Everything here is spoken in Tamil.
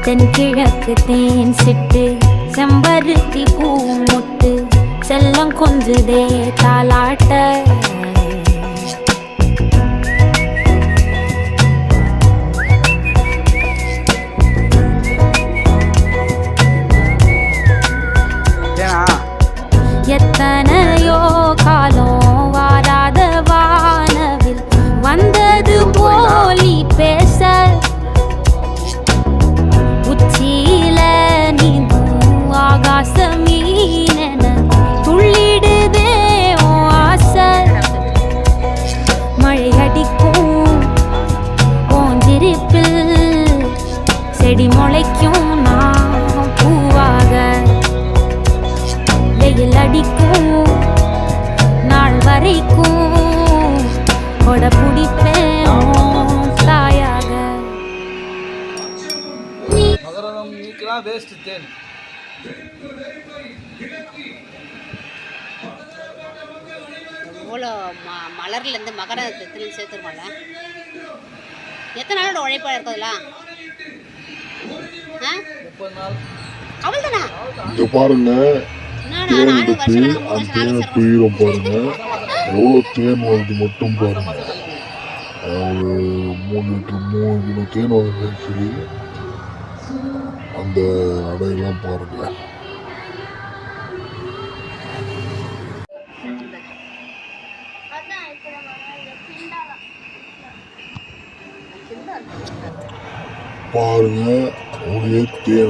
தென்கிழக்கு தேன் சிட்டு செம்பருத்தி பூ முட்டு செல்லம் கொஞ்சுதே தாலாட்ட எத்தனையோ காலம் வாராத வானவில் வந்தது போலி பேச உச்சியில நீந்தும் ஆகாச மீனென துள்ளிடுதே ஆசை மழை அடிக்கும் போஞ்சிருப்பில் செடி முளைக்கும் நான் பூவாக வெயில் அடிக்கும் நாள் வரைக்கும் கொட பிடிப்பேன் தாயாக மகரம் நீக்கலாம் வேஸ்ட் தேன் எவ்வளோ மலர்லேருந்து மகரத்தில் சேர்த்துருக்கோம்ல எத்தனை நாளோட உழைப்பாக இருக்கிறதுலாம் அவள் தானா பாருங்க தேன் எடுத்து அந்த தேனை பிழிகிறோம் பாருங்க எவ்வளோ தேன் வருது மட்டும் பாருங்க ஒரு 3 லிட்டர் 3 கிலோ தேன் வருது சரி அந்த அடையெல்லாம் பாருங்க பாருங்க ஒரே தேன்